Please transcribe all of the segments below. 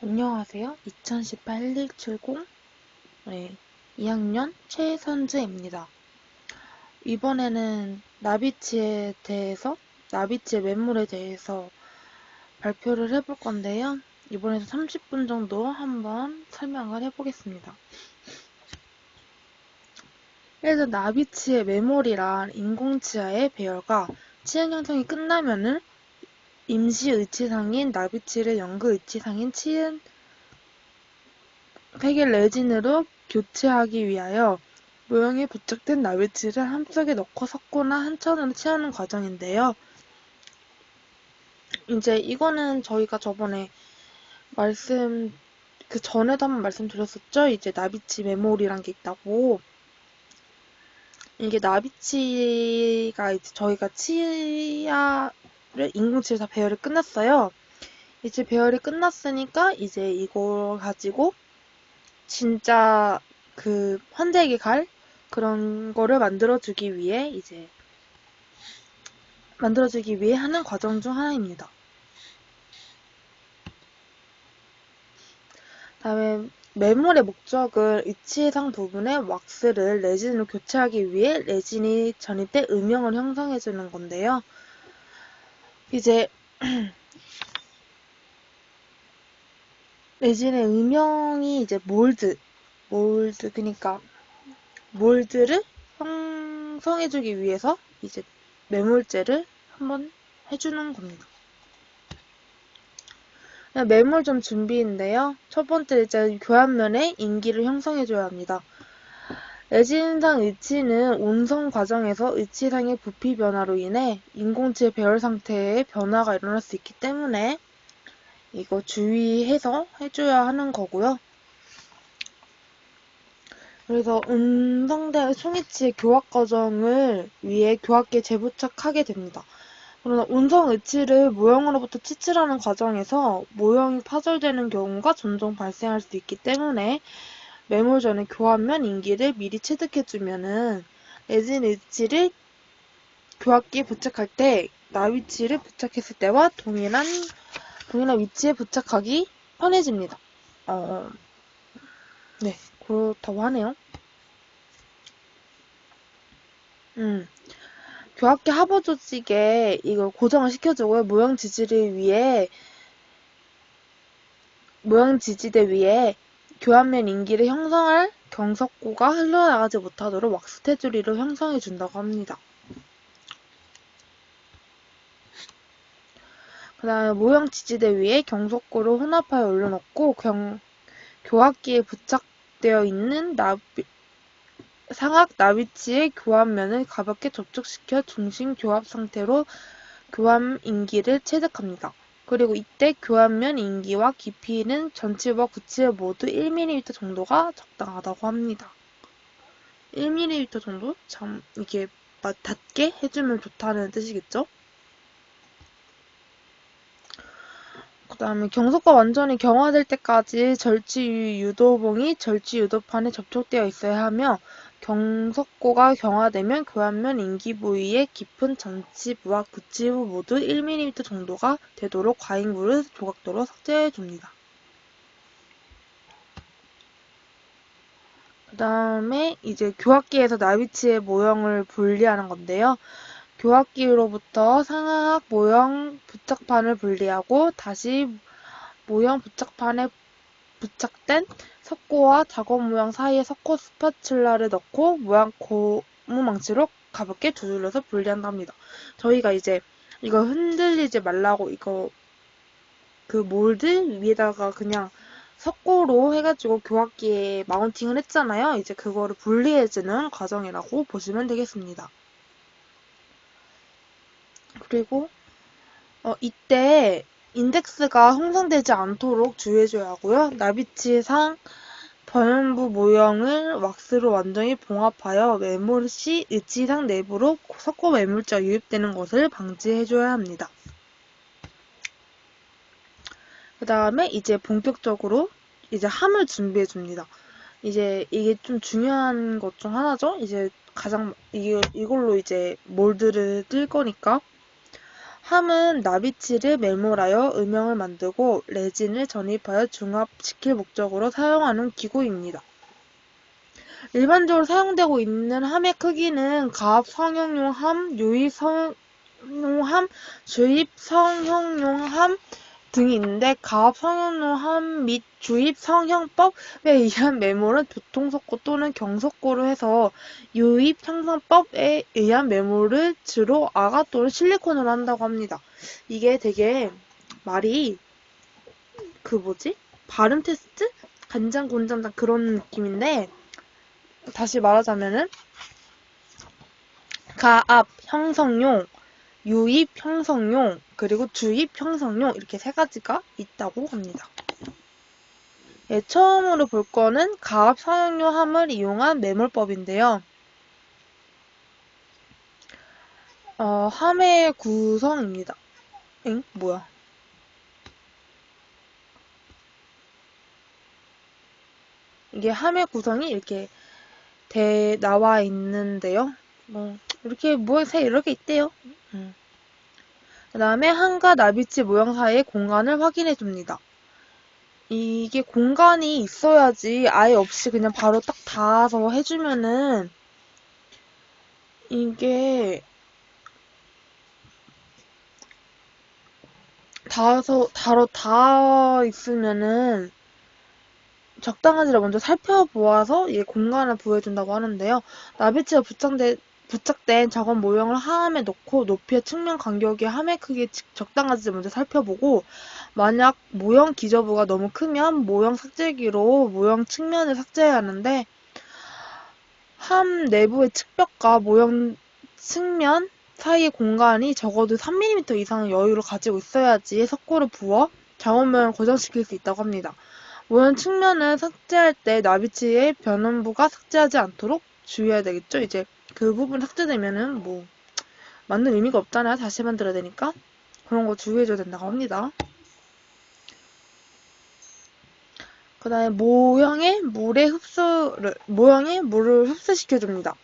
안녕하세요. 2018-1170 2학년 최선주입니다. 이번에는 나비치의 매물에 대해서 발표를 해볼 건데요. 이번에도 30분 정도 한번 설명을 해보겠습니다. 일단 나비치의 매몰이란 인공치아의 배열과 치은 형성이 끝나면은 임시 의치상인 나비치를 연극 의치상인 치은 팩의 레진으로 교체하기 위하여 모형에 부착된 나비치를 함석에 넣고 섞거나 한천으로 칠하는 과정인데요. 이제 이거는 저희가 저번에 그 전에도 한번 말씀드렸었죠? 이제 나비치 메모리란 게 있다고. 이게 나비치가 이제 저희가 인공치아 배열이 끝났어요. 이제 배열이 끝났으니까 이제 이걸 가지고 진짜 그 환자에게 갈 그런 거를 만들어주기 위해 하는 과정 중 하나입니다. 다음에 매몰의 목적은 의치해상 부분의 왁스를 레진으로 교체하기 위해 레진이 전입돼 음영을 형성해주는 건데요. 이제 레진의 음영이 이제 그러니까 몰드를 형성해주기 위해서 이제 매몰제를 한번 해주는 겁니다. 매몰 점 준비인데요. 첫 번째 이제 교환면에 인기를 형성해줘야 합니다. 레진상 의치는 온성 과정에서 의치상의 부피 변화로 인해 인공치의 배열 상태에 변화가 일어날 수 있기 때문에 이거 주의해서 해줘야 하는 거고요. 그래서 음성대 송이치의 교합 과정을 위해 교합기에 재부착하게 됩니다. 그러나 온성 의치를 모형으로부터 치칠하는 과정에서 모형이 파절되는 경우가 종종 발생할 수 있기 때문에 매몰 전에 교환면 인기를 미리 체득해주면은 레진 의치를 교합기에 부착할 때 나위치를 부착했을 때와 동일한 위치에 부착하기 편해집니다. 네, 그렇다고 하네요. 교합기 하부 조직에 이걸 고정을 시켜주고요. 모형 지지대 위에 교환면 인기를 형성할 경석고가 흘러나가지 못하도록 왁스 테두리로 형성해준다고 합니다. 그 다음에 모형 지지대 위에 경석고를 혼합하여 올려놓고 교합기에 부착되어 있는 상악 나비치의 교환면을 가볍게 접촉시켜 중심 교합 상태로 교환 인기를 체득합니다. 그리고 이때 교환면 인기와 깊이는 전치와 구치에 모두 1mm 정도가 적당하다고 합니다. 1mm 정도? 참 이게 닿게 해주면 좋다는 뜻이겠죠? 그 다음에 경석과 완전히 경화될 때까지 절취 유도봉이 절취 유도판에 접촉되어 있어야 하며 경석고가 경화되면 교환면 인기 부위의 깊은 전치부와 구치부 모두 1mm 정도가 되도록 과잉물을 조각도로 삭제해줍니다. 그 다음에 이제 교합기에서 나비치의 모형을 분리하는 건데요. 교합기로부터 상하악 모형 부착판을 분리하고 다시 모형 부착판에 부착된 석고와 작업 모양 사이에 석고 스파츌라를 넣고 모양 고무망치로 가볍게 두들려서 분리한답니다. 저희가 이제 이거 흔들리지 말라고 그 몰드 위에다가 그냥 석고로 해가지고 교합기에 마운팅을 했잖아요. 이제 그거를 분리해주는 과정이라고 보시면 되겠습니다. 그리고 이때 인덱스가 형성되지 않도록 주의해줘야 하고요. 나비치상 변연부 모형을 왁스로 완전히 봉합하여 매몰 시 의치상 내부로 석고 매몰자가 유입되는 것을 방지해줘야 합니다. 그 다음에 이제 본격적으로 이제 함을 준비해줍니다. 이제 이게 좀 중요한 것 중 하나죠. 이제 이걸로 이제 몰드를 뜰 거니까 함은 나비치를 메몰하여 음영을 만들고 레진을 전입하여 중합시킬 목적으로 사용하는 기구입니다. 일반적으로 사용되고 있는 함의 크기는 가압 성형용 함, 유입 성형용 함, 주입 성형용 함 등이 있는데 가압 성형용 함 및 주입 성형법에 의한 메몰은 보통석고 또는 경석고로 해서 유입 형성법에 의한 메몰을 주로 아가 또는 실리콘으로 한다고 합니다. 이게 되게 말이 발음 테스트? 간장 곤장장 그런 느낌인데 다시 말하자면은 가압 형성용, 유입 형성용, 그리고 주입 형성용 이렇게 세 가지가 있다고 합니다. 예, 처음으로 볼 거는 가압 성형용 함을 이용한 메몰법인데요. 함의 구성입니다. 뭐야? 이게 함의 구성이 이렇게 나와 있는데요. 이렇게 이렇게 있대요. 그 다음에 함과 나비치 모형 사이의 공간을 확인해 줍니다. 이게 공간이 있어야지 아예 없이 그냥 바로 딱 닿아서 해주면은 이게 바로 닿아 있으면은 적당한지를 먼저 살펴보아서 이 공간을 부여해준다고 하는데요. 나비치가 부착된 작업 모형을 하함에 넣고 높이와 측면 간격이 함의 크기에 적당한지 먼저 살펴보고 만약 모형 기저부가 너무 크면 모형 삭제기로 모형 측면을 삭제해야 하는데 함 내부의 측벽과 모형 측면 사이의 공간이 적어도 3mm 이상의 여유를 가지고 있어야지 석고를 부어 작업 모형을 고정시킬 수 있다고 합니다. 모형 측면을 삭제할 때 나비치의 변원부가 삭제하지 않도록 주의해야 되겠죠? 이제 그 부분 삭제되면은 만든 의미가 없잖아요. 다시 만들어야 되니까. 그런 거 주의해줘야 된다고 합니다. 그 다음에 모형에 물을 흡수시켜줍니다.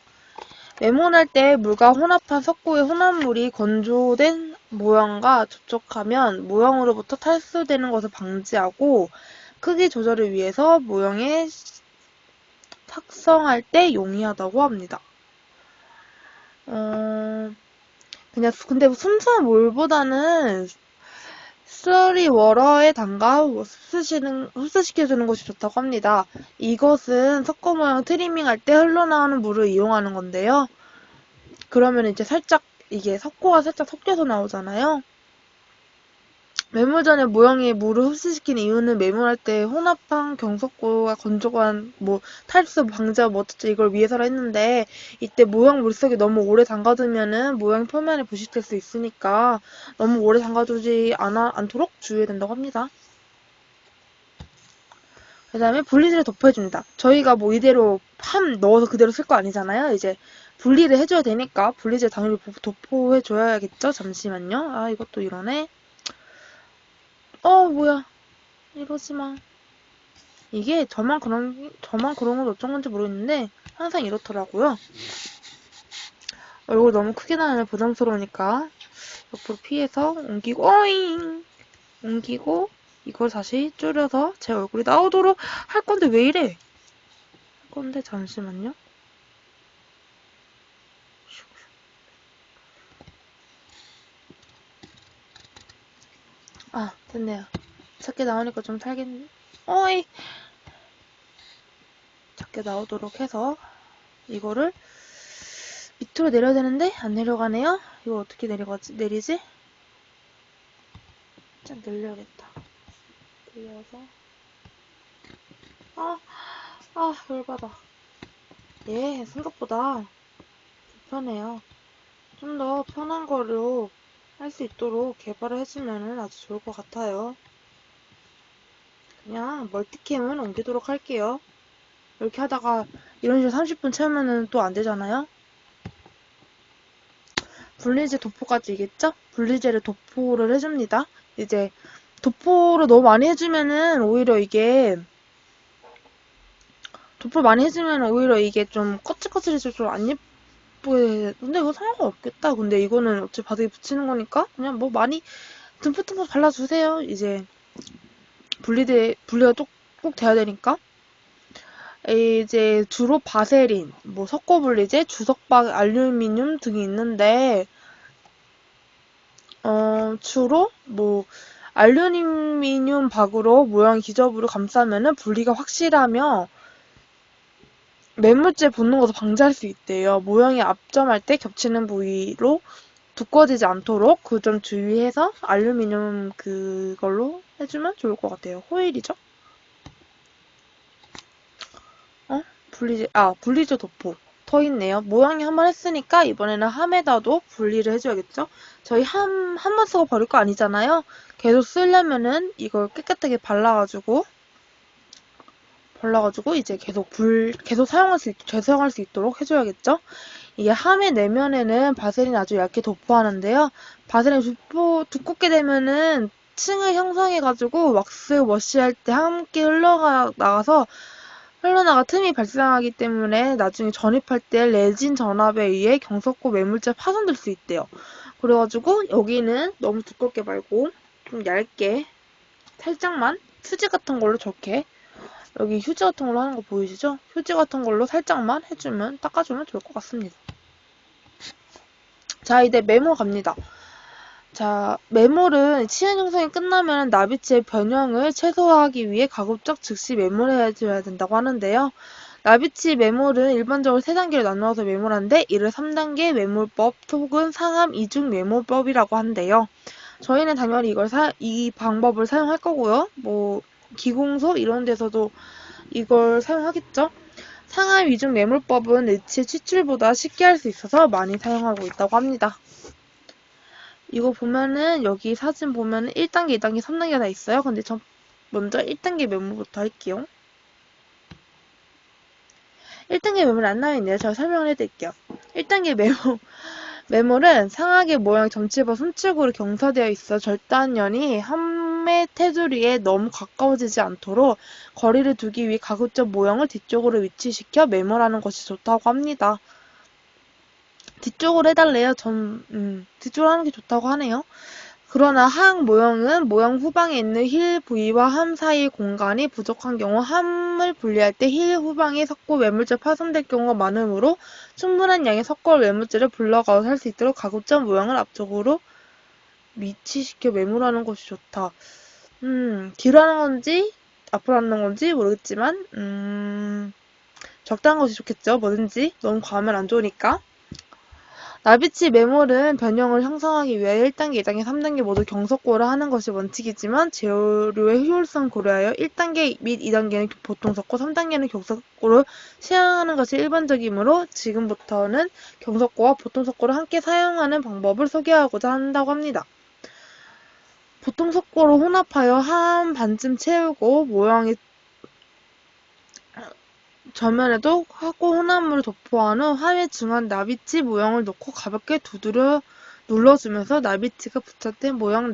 메몬할 때 물과 혼합한 석고의 혼합물이 건조된 모형과 접촉하면 모형으로부터 탈수되는 것을 방지하고 크기 조절을 위해서 모형에 탁성할 때 용이하다고 합니다. 근데 순수한 물보다는 슬러리 워러에 담가 흡수시켜주는 것이 좋다고 합니다. 이것은 석고 모형 트리밍할 때 흘러나오는 물을 이용하는 건데요. 그러면 이제 이게 석고가 살짝 섞여서 나오잖아요. 메몰 전에 모형에 물을 흡수시키는 이유는 메몰할 때 혼합한 경석고가 건조한 탈수 방지하고 어쩌죠 이걸 위해서라 했는데 이때 모형 물속에 너무 오래 담가두면은 모형 표면에 부식될 수 있으니까 너무 오래 담가두지 않도록 주의해야 된다고 합니다. 그 다음에 분리질을 덮어줍니다. 저희가 이대로 함 넣어서 그대로 쓸 거 아니잖아요. 이제 분리를 해줘야 되니까 분리질 당연히 도포해줘야겠죠. 잠시만요. 이것도 이러네. 뭐야. 이러지마. 이게 저만 그런 건 어쩐 건지 모르겠는데 항상 이렇더라고요. 얼굴 너무 크게 나면 부담스러우니까 옆으로 피해서 옮기고 이걸 다시 줄여서 제 얼굴이 나오도록 할 건데 왜 이래? 할 건데 잠시만요. 됐네요. 작게 나오니까 좀 살겠네. 작게 나오도록 해서 이거를 밑으로 내려야 되는데 안 내려가네요. 이거 어떻게 내리지? 좀 늘려야겠다. 늘려서 열받아. 생각보다 불편해요. 좀 더 편한 거로 할 수 있도록 개발을 해주면 아주 좋을 것 같아요. 그냥 멀티캠은 옮기도록 할게요. 이렇게 하다가 이런 식으로 30분 채우면은 또 안 되잖아요. 분리제 도포까지겠죠? 분리제를 도포를 해줍니다. 이제 도포를 너무 많이 해주면은 오히려 이게 좀 거칠거칠해서 좀 안 예쁘게, 근데 이거 상관없겠다. 근데 이거는 어차피 바닥에 붙이는 거니까 그냥 뭐 많이 듬뿍듬뿍 발라주세요. 이제 분리가 꼭 돼야 되니까. 이제 주로 바세린, 뭐 석고분리제, 주석박, 알루미늄 등이 있는데 주로 뭐 알루미늄 박으로 모양 기접으로 감싸면은 분리가 확실하며 매물재 붙는 것을 방지할 수 있대요. 모형이 앞점할 때 겹치는 부위로 두꺼워지지 않도록 그 점 주의해서 알루미늄 그걸로 해주면 좋을 것 같아요. 호일이죠? 분리제 도포. 더 있네요. 모양이 한 번 했으니까 이번에는 함에다도 분리를 해줘야겠죠? 저희 한 번 쓰고 버릴 거 아니잖아요? 계속 쓰려면은 이걸 깨끗하게 발라가지고 이제 계속 재사용할 수 있도록 해줘야겠죠? 이게 함의 내면에는 바세린 아주 얇게 도포하는데요. 바세린 두껍게 되면은 층을 형성해가지고 왁스 워시할 때 함께 흘러나가 틈이 발생하기 때문에 나중에 전입할 때 레진 전압에 의해 경석고 매물재 파손될 수 있대요. 그래가지고 여기는 너무 두껍게 말고 좀 얇게 살짝만 휴지 같은 걸로 저렇게 여기 휴지 같은 걸로 하는 거 보이시죠? 휴지 같은 걸로 살짝만 닦아주면 좋을 것 같습니다. 자, 이제 메모 갑니다. 자, 메몰은 치안 형성이 끝나면 나비치의 변형을 최소화하기 위해 가급적 즉시 메몰해줘야 된다고 하는데요. 나비치 메몰은 일반적으로 3단계로 나누어서 메몰하는데 이를 3단계 메몰법 혹은 상암 이중 메몰법이라고 한대요. 저희는 당연히 이 방법을 사용할 거고요. 뭐 기공소 이런 데서도 이걸 사용하겠죠. 상암 이중 메몰법은 의치 추출보다 쉽게 할 수 있어서 많이 사용하고 있다고 합니다. 이거 보면은 여기 사진 보면은 1단계, 2단계, 3단계가 다 있어요. 근데 저 먼저 1단계 메모부터 할게요. 1단계 메모는 안 나와있네요. 제가 설명을 해드릴게요. 1단계 메모는 상하게 모양 점치와 손측으로 경사되어 있어 절단연이 함의 테두리에 너무 가까워지지 않도록 거리를 두기 위해 가급적 모형을 뒤쪽으로 위치시켜 메모하는 것이 좋다고 합니다. 뒤쪽으로 해달래요. 뒤쪽으로 하는 게 좋다고 하네요. 그러나 하악 모형은 모형 후방에 있는 힐 부위와 함 사이의 공간이 부족한 경우 함을 분리할 때 힐 후방에 석고 매물재 파손될 경우가 많으므로 충분한 양의 석고 매물재를 불러가서 할 수 있도록 가급적 모형을 앞쪽으로 위치시켜 매몰하는 것이 좋다. 뒤로 하는 건지 앞으로 하는 건지 모르겠지만 적당한 것이 좋겠죠. 뭐든지 너무 과하면 안 좋으니까. 나비치 매몰은 변형을 형성하기 위해 1단계, 2단계, 3단계 모두 경석고를 하는 것이 원칙이지만 재료의 효율성 고려하여 1단계 및 2단계는 보통 석고, 3단계는 경석고를 사용하는 것이 일반적이므로 지금부터는 경석고와 보통 석고를 함께 사용하는 방법을 소개하고자 한다고 합니다. 보통 석고로 혼합하여 한 반쯤 채우고 모양이 전면에도 하고 혼합물을 도포한 후 함에 중한 나비치 모형을 넣고 가볍게 두드려 눌러주면서 나비치가 붙였던 모형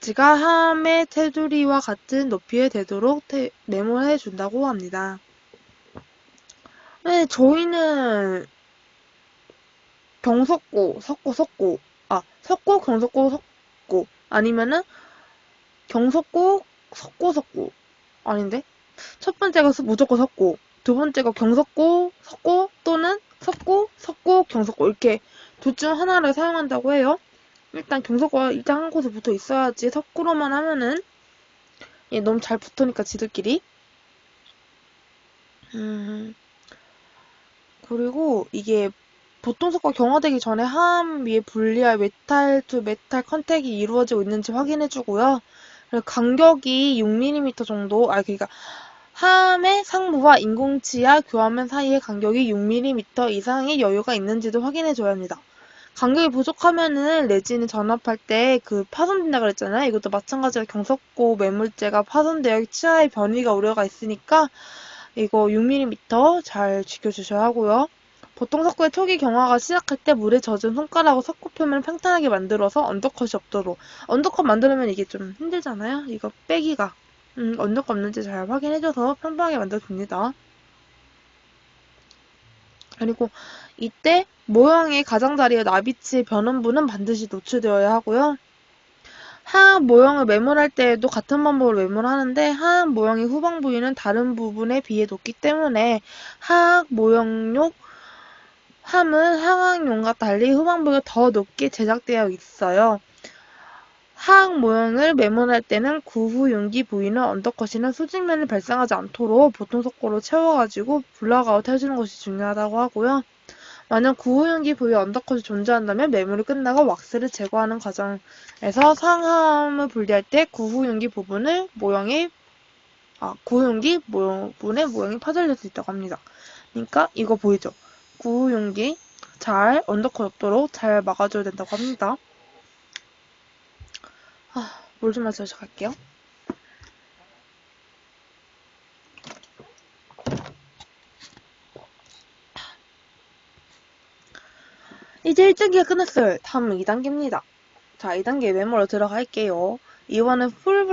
렛지가 함의 테두리와 같은 높이에 되도록 메모해 준다고 합니다. 네, 저희는 경석고, 석고, 경석고, 석고 아니면은 경석고, 석고 아닌데? 첫 번째가 무조건 석고, 두 번째가 경석고, 석고 또는 석고, 경석고 이렇게 둘 중 하나를 사용한다고 해요. 일단 경석고가 일단 한 곳에 붙어 있어야지 석고로만 하면은 너무 잘 붙으니까 지들끼리. 그리고 이게 보통 석고 경화되기 전에 함 위에 분리할 메탈 투 메탈 컨택이 이루어지고 있는지 확인해주고요. 간격이 6mm 정도, 그러니까 함의 상부와 인공치아 교환면 사이의 간격이 6mm 이상의 여유가 있는지도 확인해줘야 합니다. 간격이 부족하면은 레진이 전압할 때 파손된다 그랬잖아요. 이것도 마찬가지로 경석고 매물재가 파손되어 치아의 변이가 우려가 있으니까 이거 6mm 잘 지켜주셔야 하고요. 보통 석고의 초기 경화가 시작할 때 물에 젖은 손가락으로 석고 표면을 평탄하게 만들어서 언더컷이 없도록. 언더컷 만들면 이게 좀 힘들잖아요. 이거 빼기가. 언더컷 없는지 잘 확인해줘서 평평하게 만들어줍니다. 그리고 이때 모형의 가장자리에 나비치의 변음부는 반드시 노출되어야 하고요. 하악 모형을 매몰할 때에도 같은 방법으로 매몰하는데 하악 모형의 후방 부위는 다른 부분에 비해 높기 때문에 하악 모형용 함은 하악용과 달리 후방 부위가 더 높게 제작되어 있어요. 하악 모형을 매몰할 때는 구후 융기 부위는 언더컷이나 수직면을 발생하지 않도록 보통 속고로 채워가지고 블락아웃 해주는 것이 중요하다고 하고요. 만약 구호용기 부위 언더컷이 존재한다면 매물이 끝나고 왁스를 제거하는 과정에서 상하음을 분리할 때 구호용기 부분을 구호용기 부분의 모형이 파절될 수 있다고 합니다. 그러니까 이거 보이죠? 구호용기 잘 언더컷 없도록 잘 막아줘야 된다고 합니다. 물 좀 마셔서 갈게요. 이제 1단계가 끝났어요. 다음은 2단계입니다. 자, 2단계 메모로 들어갈게요. 이번엔 풀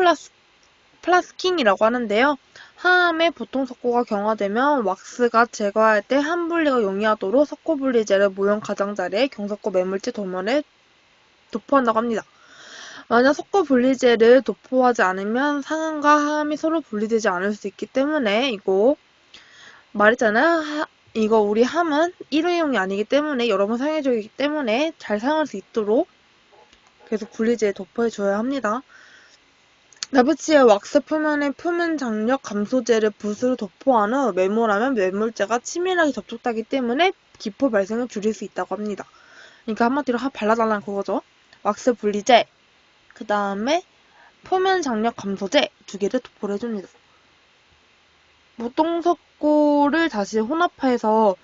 플라스킹이라고 하는데요. 하암의 보통 석고가 경화되면 왁스가 제거할 때 한 분리가 용이하도록 석고 분리제를 모형 가장자리에 경석고 매물제 도면에 도포한다고 합니다. 만약 석고 분리제를 도포하지 않으면 상암과 하암이 서로 분리되지 않을 수 있기 때문에 이거 말했잖아요. 이거 우리 함은 일회용이 아니기 때문에 여러 번 사용해주기 때문에 잘 사용할 수 있도록 계속 분리제에 도포해줘야 합니다. 나부치의 왁스 표면에 표면 장력 감소제를 붓으로 도포한 후 매몰하면 매몰제가 치밀하게 접촉하기 때문에 기포 발생을 줄일 수 있다고 합니다. 그러니까 한마디로 발라달라는 그거죠. 왁스 분리제, 그 다음에 표면 장력 감소제 두 개를 도포를 해줍니다. 무동석고를 다시 혼합해서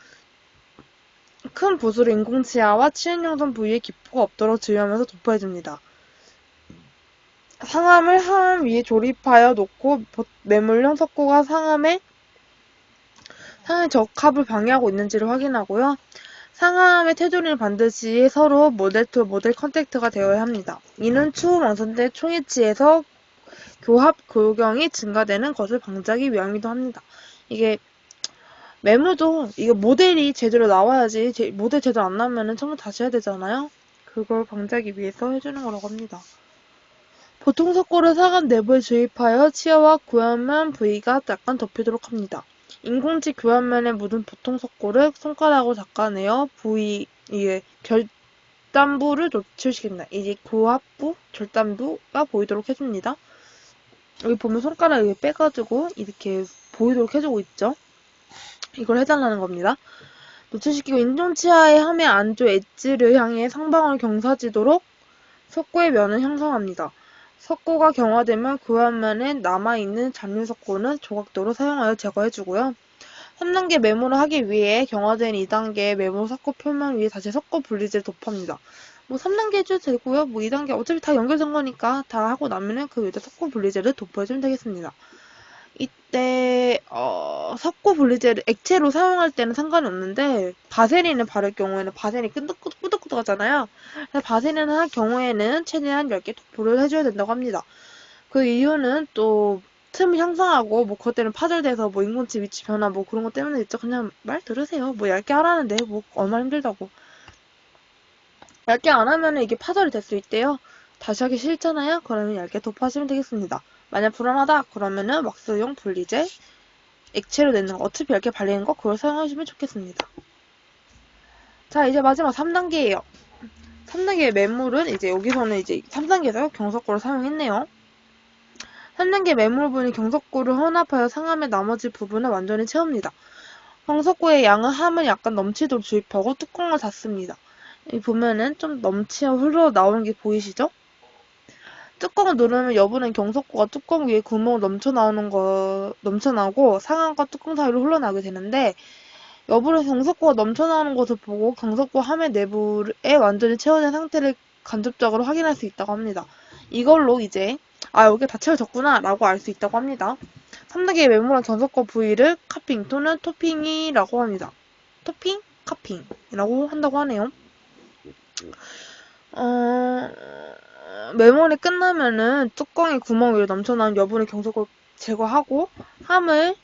큰 붓으로 인공치아와 치은용선 부위에 기포가 없도록 주의하면서 도포해줍니다. 상암을 하암 위에 조립하여 놓고 매몰형 석고가 상암의 적합을 방해하고 있는지를 확인하고요. 상암의 테두리는 반드시 서로 모델 투 모델 컨택트가 되어야 합니다. 이는 추후 완성된 총이치에서 교합 골경이 증가되는 것을 방지하기 위함이기도 합니다. 이게 매물도 이게 모델이 제대로 나와야지 모델 제대로 안 나오면 처음부터 다시 해야 되잖아요. 그걸 방지하기 위해서 해주는 거라고 합니다. 보통 석고를 상암 내부에 주입하여 치아와 교환면 부위가 약간 덮이도록 합니다. 인공치 교환면에 묻은 보통 석고를 손가락으로 닦아내어 부위의 결단부를 노출시킵니다. 이제 고압부, 절단부가 보이도록 해줍니다. 여기 보면 손가락 이렇게 빼가지고 이렇게 보이도록 해주고 있죠. 이걸 해달라는 겁니다. 노출시키고 인중치아의 함의 안쪽 엣지를 향해 상방울 경사지도록 석고의 면을 형성합니다. 석고가 경화되면 교환면에 남아있는 잔류석고는 조각도로 사용하여 제거해주고요. 3단계 메모를 하기 위해 경화된 2단계 메모 석고 표면 위에 다시 석고 분리제를 도포합니다. 3단계 해줘도 되고요. 2단계 어차피 다 연결된 거니까 다 하고 나면은 그 위에다 석고 분리제를 도포해주면 되겠습니다. 이때 석고 분리제를 액체로 사용할 때는 상관이 없는데 바세린을 바를 경우에는 바세린이 끄덕끄덕하잖아요. 바세린을 할 경우에는 최대한 10개 도포를 해줘야 된다고 합니다. 그 이유는 또 틈을 형성하고 그것 때문에 파절돼서 인공치 위치 변화 그런 것 때문에 있죠. 그냥 말 들으세요. 얇게 하라는데 얼마나 힘들다고. 얇게 안 하면 이게 파절이 될 수 있대요. 다시 하기 싫잖아요. 그러면 얇게 도포하시면 되겠습니다. 만약 불안하다 그러면은 왁스용 분리제 액체로 내는 거 어차피 얇게 발리는 거 그걸 사용하시면 좋겠습니다. 자 이제 마지막 3단계예요. 3단계의 매물은 이제 여기서는 이제 3단계에서 경석고를 사용했네요. 3단계 매물분이 경석고를 혼합하여 상함의 나머지 부분을 완전히 채웁니다. 경석고의 양은 함을 약간 넘치도록 주입하고 뚜껑을 닫습니다. 여기 보면은 좀 흘러나오는 게 보이시죠? 뚜껑을 누르면 여분은 경석고가 뚜껑 위에 구멍을 넘쳐나오고 상함과 뚜껑 사이로 흘러나오게 되는데 여분은 경석고가 넘쳐나오는 것을 보고 경석고 함의 내부에 완전히 채워진 상태를 간접적으로 확인할 수 있다고 합니다. 이걸로 이제 여기가 다 채워졌구나 라고 알 수 있다고 합니다. 3단계의 메모랑 경석고 부위를 카핑 또는 토핑이라고 합니다. 토핑? 카핑이라고 한다고 하네요. 메모리 끝나면은 뚜껑에 구멍 위로 넘쳐나온 여분의 경석고를 제거하고 함을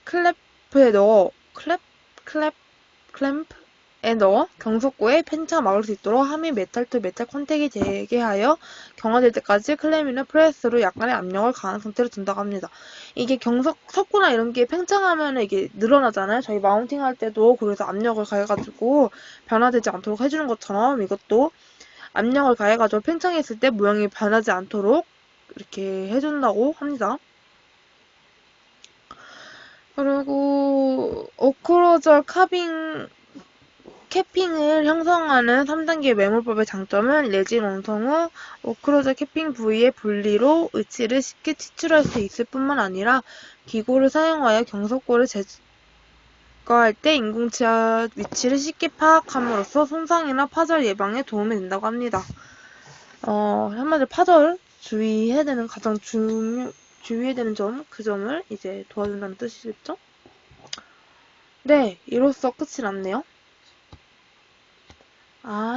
클래프에 넣어 클램프에 넣어 경석고에 팽창 막을 수 있도록 함이 메탈 투 메탈 컨택이 되게 하여 경화될 때까지 클램이나 프레스로 약간의 압력을 가한 상태로 둔다고 합니다. 이게 석고나 이런 게 팽창하면 이게 늘어나잖아요. 저희 마운팅 할 때도 그래서 압력을 가해가지고 변화되지 않도록 해주는 것처럼 이것도 압력을 가해가지고 팽창했을 때 모양이 변하지 않도록 이렇게 해준다고 합니다. 그리고 오크로저 캐핑을 형성하는 3단계 매몰법의 장점은 레진 원성 후 오크로저 캐핑 부위의 분리로 의치를 쉽게 치출할 수 있을 뿐만 아니라 기고를 사용하여 경석고를 제거할 때 인공치아 위치를 쉽게 파악함으로써 손상이나 파절 예방에 도움이 된다고 합니다. 한마디로 파절 주의해야 되는 가장 주의해야 되는 점, 그 점을 이제 도와준다는 뜻이겠죠? 네, 이로써 끝이 났네요.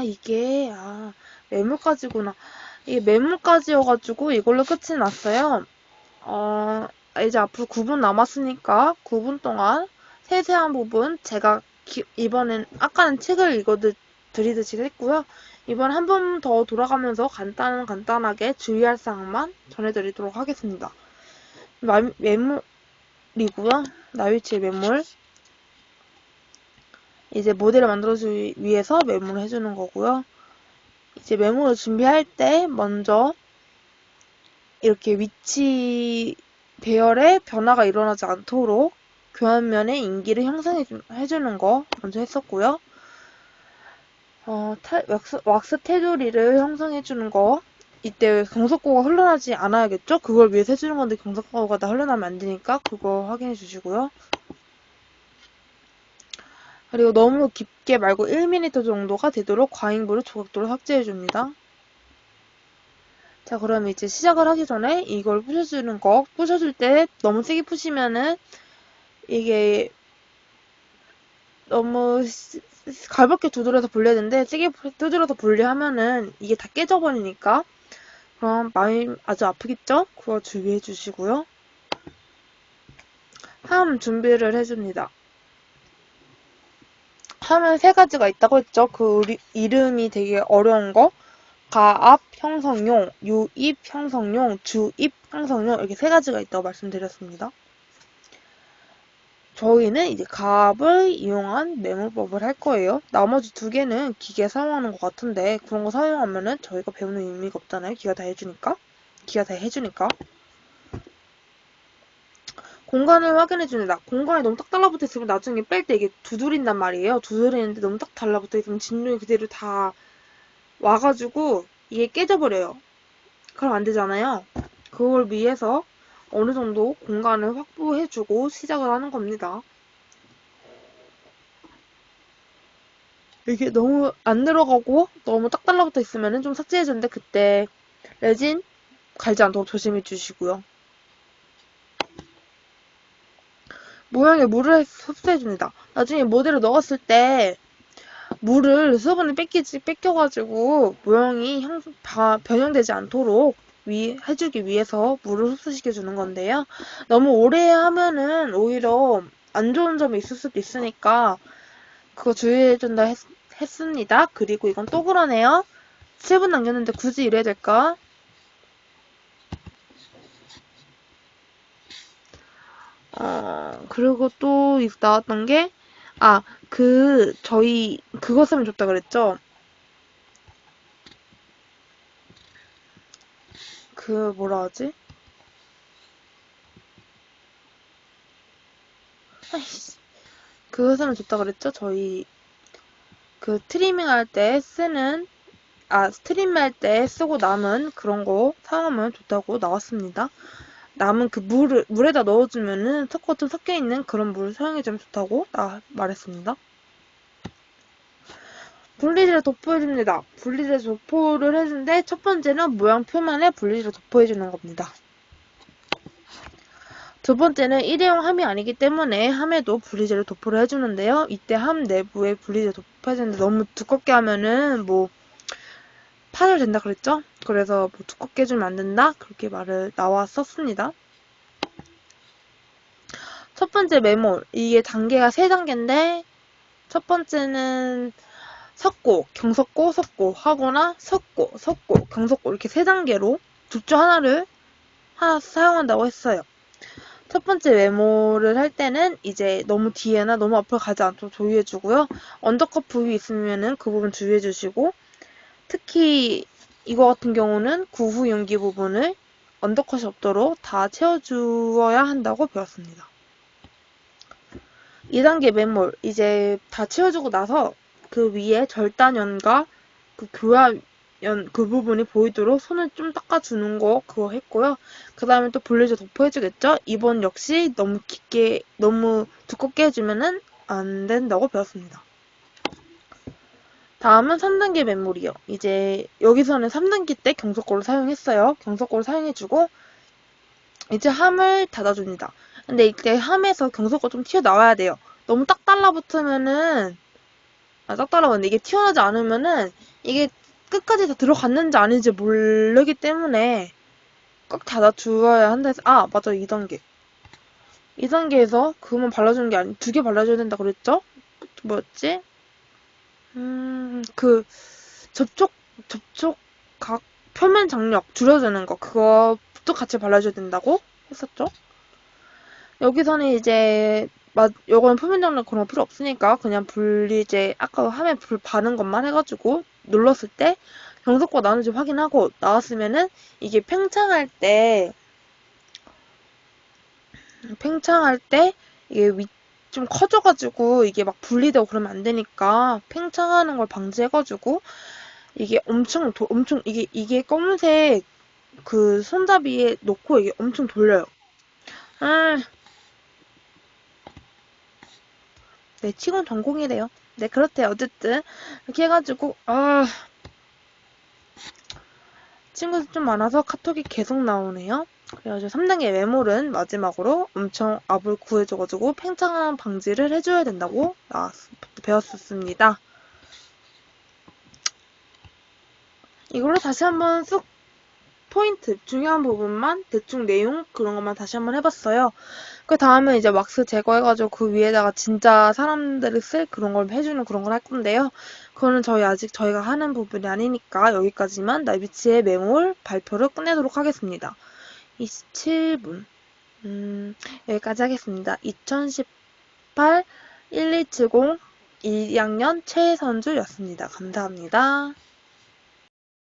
이게 매물까지구나. 이게 매물까지여가지고 이걸로 끝이 났어요. 이제 앞으로 9분 남았으니까 9분 동안 세세한 부분 제가 이번엔 아까는 책을 드리듯이 했고요. 이번 한 번 더 돌아가면서 간단하게 주의할 사항만 전해드리도록 하겠습니다. 매물이고요. 나위치의 매물. 이제 모델을 만들어주기 위해서 매물을 해주는 거고요. 이제 매물을 준비할 때 먼저 이렇게 위치 배열의 변화가 일어나지 않도록 교환면에 인기를 형성해주는 거 먼저 했었고요. 왁스 테두리를 형성해주는 거, 이때 경석고가 흘러나지 않아야겠죠? 그걸 위해서 해주는 건데 경석고가 다 흘러나면 안 되니까 그거 확인해 주시고요. 그리고 너무 깊게 말고 1mm 정도가 되도록 과잉부를 조각도로 삭제해줍니다. 자, 그럼 이제 시작을 하기 전에 이걸 부셔주는 거, 부셔줄 때 너무 세게 푸시면은 이게 너무 가볍게 두드려서 분리해야 되는데 세게 두드려서 분리하면은 이게 다 깨져버리니까 그럼 마음이 아주 아프겠죠? 그거 주의해 주시고요. 함 준비를 해줍니다. 함은 세 가지가 있다고 했죠? 그 이름이 되게 어려운 거. 가압 형성용, 유입 형성용, 주입 형성용 이렇게 세 가지가 있다고 말씀드렸습니다. 저희는 이제 가압을 이용한 매몰법을 할 거예요. 나머지 두 개는 기계 사용하는 것 같은데 그런 거 사용하면은 저희가 배우는 의미가 없잖아요. 기가 다 해주니까. 공간을 확인해줍니다. 공간이 너무 딱 달라붙어 있으면 나중에 뺄 때 이게 두드린단 말이에요. 두드리는데 너무 딱 달라붙어 있으면 진동이 그대로 다 와가지고 이게 깨져버려요. 그럼 안 되잖아요. 그걸 위해서 어느 정도 공간을 확보해주고 시작을 하는 겁니다. 이게 너무 안 들어가고 너무 딱 달라붙어 있으면 좀 삭제해주는데 그때 레진 갈지 않도록 조심해 주시고요. 모양에 물을 흡수해줍니다. 나중에 모델을 넣었을 때 물을 수분을 뺏겨가지고 모양이 변형되지 않도록 해주기 위해서 물을 흡수시켜주는 건데요. 너무 오래 하면은 오히려 안 좋은 점이 있을 수도 있으니까 그거 주의해준다 했습니다. 그리고 이건 또 그러네요. 7분 남겼는데 굳이 이래야 될까? 그리고 또 나왔던 게, 저희 그거 쓰면 좋다 그랬죠? 뭐라 하지? 아이씨. 그거 쓰면 좋다 그랬죠? 저희 트리밍 할 때 스트림 할 때 쓰고 남은 그런 거 사용하면 좋다고 나왔습니다. 남은 그 물에다 넣어주면은 석고 좀 섞여있는 그런 물을 사용해주면 좋다고 말했습니다. 분리질을 도포해줍니다. 분리질 도포를 해주는데 첫 번째는 모양 표면에 분리질을 도포해주는 겁니다. 두 번째는 일회용 함이 아니기 때문에 함에도 분리질을 도포를 해주는데요. 이때 함 내부에 분리질 도포해주는데 너무 두껍게 하면은 파열된다 그랬죠? 그래서 두껍게 해주면 안 된다? 그렇게 말을 나왔었습니다. 첫 번째 메몰. 이게 단계가 3단계인데, 첫 번째는 섞고, 경섞고, 섞고 하거나 섞고, 섞고, 경섞고 이렇게 3단계로 둘 중 하나를 사용한다고 했어요. 첫 번째 메모를 할 때는 이제 너무 뒤에나 너무 앞으로 가지 않도록 조율해주고요. 언더컷 부위 있으면은 그 부분 주의해주시고, 특히 이거 같은 경우는 구후 연기 부분을 언더컷이 없도록 다 채워주어야 한다고 배웠습니다. 2단계 맨몰 이제 다 채워주고 나서 그 위에 절단연과 그 교화연 그 부분이 보이도록 손을 좀 닦아주는 거 그거 했고요. 그 다음에 또 블레저 도포해주겠죠? 이번 역시 너무 깊게 너무 두껍게 해주면은 안 된다고 배웠습니다. 다음은 3단계 맨몰이요. 이제 여기서는 3단계 때 경석고를 사용했어요. 경석고를 사용해주고 이제 함을 닫아줍니다. 근데 이때 함에서 경석고 좀 튀어나와야 돼요. 너무 딱 달라붙으면은 딱 달라붙는데 이게 튀어나오지 않으면은 이게 끝까지 다 들어갔는지 아닌지 모르기 때문에 꼭 닫아주어야 한다 해서 맞아 2단계 2단계에서 그것만 발라주는 게 아니 2개 발라줘야 된다 그랬죠? 뭐였지? 그 접촉각 표면 장력 줄여주는 거 그것도 같이 발라줘야 된다고 했었죠. 여기서는 이제 요거는 표면 장력 그런 거 필요 없으니까 그냥 이제 아까 함에 불 바는 것만 해가지고 눌렀을 때 경석과 나는지 확인하고 나왔으면은 이게 팽창할 때 이게 좀 커져가지고 이게 막 분리되고 그러면 안 되니까 팽창하는 걸 방지해가지고 이게 엄청 이게 검은색 그 손잡이에 놓고 이게 엄청 돌려요. 네, 치곤 전공이래요. 네, 그렇대요. 어쨌든 이렇게 해가지고 친구들 좀 많아서 카톡이 계속 나오네요. 그래가지고 3단계 메몰은 마지막으로 엄청 압을 구해줘가지고 팽창함 방지를 해줘야 된다고 배웠었습니다. 이걸로 다시 한번 쑥 포인트, 중요한 부분만 대충 내용 그런 것만 다시 한번 해봤어요. 그 다음에 이제 왁스 제거해가지고 그 위에다가 진짜 사람들이 쓸 그런 걸 해주는 그런 걸 할 건데요. 그거는 아직 저희가 하는 부분이 아니니까 여기까지만 나비치의 메몰 발표를 끝내도록 하겠습니다. 27분. 여기까지 하겠습니다. 2018 1270 2학년 최선주였습니다. 감사합니다.